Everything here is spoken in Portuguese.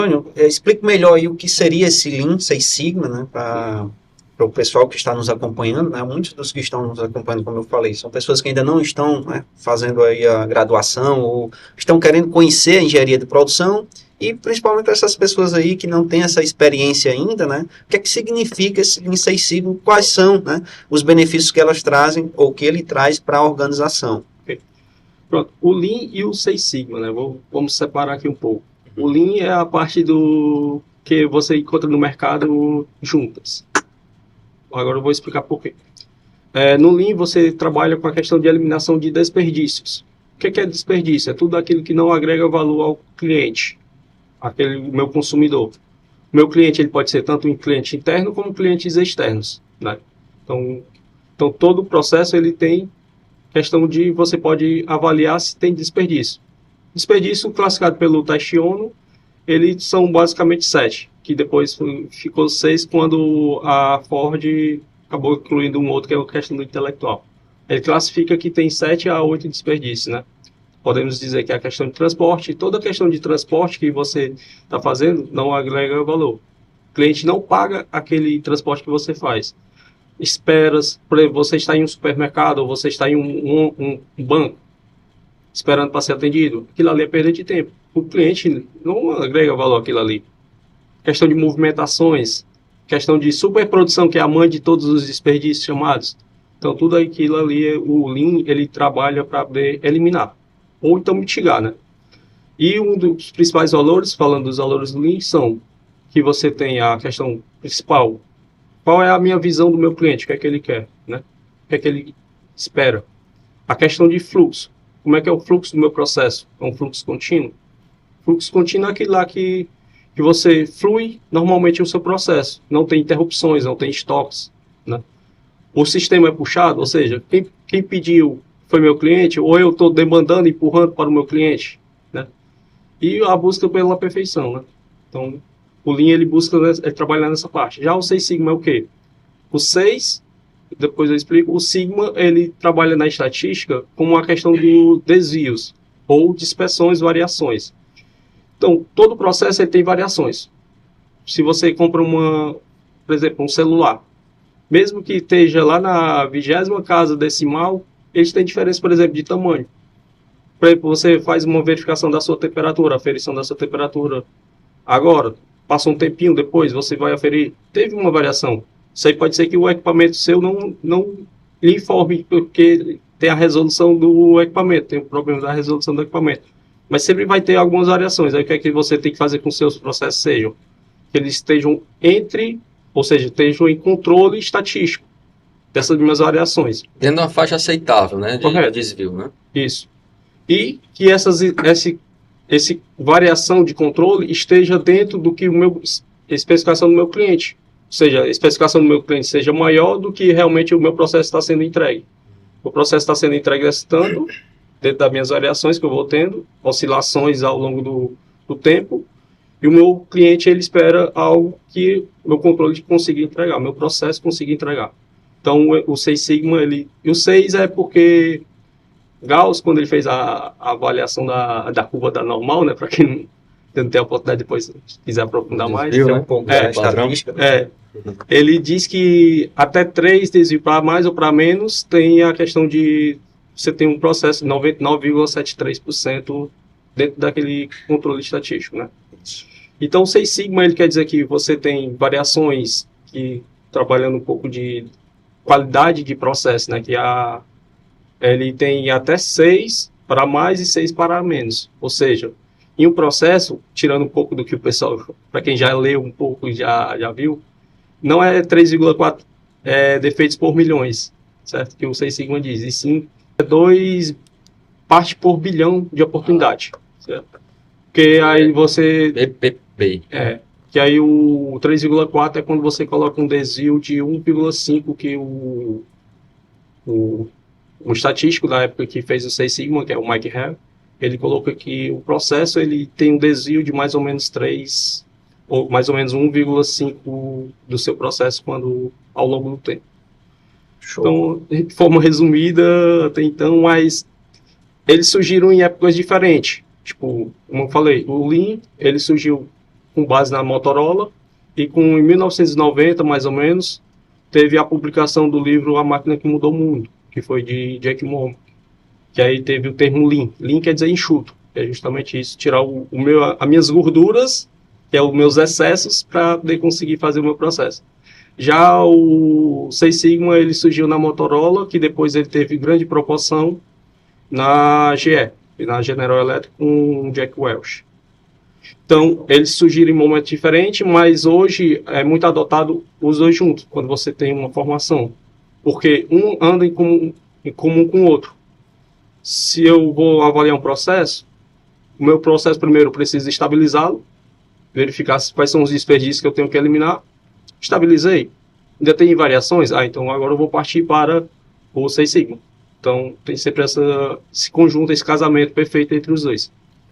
Antônio, explique melhor aí o que seria esse Lean Six Sigma, né, para o pessoal que está nos acompanhando, né, muitos dos que estão nos acompanhando, como eu falei, são pessoas que ainda não estão, né, fazendo aí a graduação ou estão querendo conhecer a engenharia de produção e principalmente essas pessoas aí que não têm essa experiência ainda, né, o que é que significa esse Lean Six Sigma, quais são, né, os benefícios que elas trazem ou que ele traz para a organização. Pronto, o Lean e o Six Sigma, né? Vamos separar aqui um pouco. O Lean é a parte do que você encontra no mercado juntas. Agora eu vou explicar por quê. No Lean você trabalha com a questão de eliminação de desperdícios. O que é desperdício? É tudo aquilo que não agrega valor ao cliente, aquele meu consumidor. Meu cliente ele pode ser tanto um cliente interno como clientes externos, né? Então todo o processo ele tem questão de você pode avaliar se tem desperdício. Desperdício classificado pelo teste ONU, eles são basicamente 7, que depois ficou 6 quando a Ford acabou incluindo um outro que é a questão do intelectual. Ele classifica que tem 7 a 8 desperdícios, né? Podemos dizer que é a questão de transporte, toda a questão de transporte que você está fazendo não agrega valor. O cliente não paga aquele transporte que você faz. Esperas, por exemplo, você está em um supermercado ou você está em um banco esperando para ser atendido, aquilo ali é perda de tempo. O cliente não agrega valor àquilo ali. Questão de movimentações, questão de superprodução, que é a mãe de todos os desperdícios chamados. Então, tudo aquilo ali, o Lean, ele trabalha para poder eliminar, ou então mitigar, né? E um dos principais valores, falando dos valores do Lean, são que você tem a questão principal. Qual é a minha visão do meu cliente? O que é que ele quer, né? O que é que ele espera? A questão de fluxo. Como é que é o fluxo do meu processo? É um fluxo contínuo? Fluxo contínuo é aquilo lá que você flui normalmente o seu processo. Não tem interrupções, não tem estoques, né? O sistema é puxado, ou seja, quem pediu foi meu cliente, ou eu estou demandando, empurrando para o meu cliente, né? E a busca pela perfeição, né? Então, o Lean, ele busca trabalhar nessa parte. Já o Six Sigma é o quê? O 6, depois eu explico, o Sigma, ele trabalha na estatística com a questão dos desvios, ou dispersões, variações. Então, todo processo ele tem variações. Se você compra por exemplo, um celular, mesmo que esteja lá na 20ª casa decimal, eles têm diferença, por exemplo, de tamanho. Por exemplo, você faz uma verificação da sua temperatura, aferição da sua temperatura. Agora, passa um tempinho depois, você vai aferir, teve uma variação. Isso aí pode ser que o equipamento seu não lhe informe, porque tem a resolução do equipamento, tem o problema da resolução do equipamento. Mas sempre vai ter algumas variações. Aí o que é que você tem que fazer com seus processos sejam? Que eles estejam ou seja, estejam em controle estatístico dessas mesmas variações. Dentro de uma faixa aceitável, né, Correto. desvio, né? Isso. E que essa variação de controle esteja dentro do que a especificação do meu cliente. Ou seja, a especificação do meu cliente seja maior do que realmente o meu processo está sendo entregue. O processo está sendo entregue tanto dentro das minhas variações que eu vou tendo, oscilações ao longo do tempo, e o meu cliente ele espera algo que o meu controle consiga entregar, o meu processo consiga entregar. Então, o Six Sigma, e o 6 é porque Gauss, quando ele fez a avaliação da curva da normal, né, para quem não tem a oportunidade depois, se quiser aprofundar mais, Viu, um pouco da estatística. Ele diz que até 3 desvios para mais ou para menos tem a questão de você tem um processo de 99,73% dentro daquele controle estatístico, né? Então, o Six Sigma, ele quer dizer que você tem variações que, trabalhando um pouco de qualidade de processo, né? Que ele tem até 6 para mais e 6 para menos. Ou seja, em um processo, tirando um pouco do que o pessoal, para quem já leu um pouco e já viu, não é 3,4 defeitos por milhões, certo? Que o Six Sigma diz, e sim 2 partes por bilhão de oportunidade, certo? Porque aí você... PPP. Que aí o 3,4 é quando você coloca um desvio de 1,5 que o estatístico da época que fez o Six Sigma, que é o Mike Hare, ele colocou que o processo ele tem um desvio de mais ou menos 3, ou mais ou menos 1,5 do seu processo ao longo do tempo. Show. Então, de forma resumida, até então, mas eles surgiram em épocas diferentes. Tipo, como eu falei, o Lean, ele surgiu com base na Motorola, e em 1990, mais ou menos, teve a publicação do livro A Máquina que Mudou o Mundo, que foi de Jack Ma, que aí teve o termo Lean. Lean quer dizer enxuto, que é justamente isso, tirar as minhas gorduras, que é os meus excessos, para poder conseguir fazer o meu processo. Já o Six Sigma, ele surgiu na Motorola, que depois ele teve grande proporção na GE, na General Electric, com o Jack Welch. Então, eles surgiram em momentos diferentes, mas hoje é muito adotado os dois juntos, quando você tem uma formação. Porque um anda em comum com o outro. Se eu vou avaliar um processo, o meu processo primeiro eu preciso estabilizá-lo, verificar quais são os desperdícios que eu tenho que eliminar. Estabilizei. Ainda tem variações? Então agora eu vou partir para o Six Sigma. Então tem sempre esse conjunto, esse casamento perfeito entre os dois.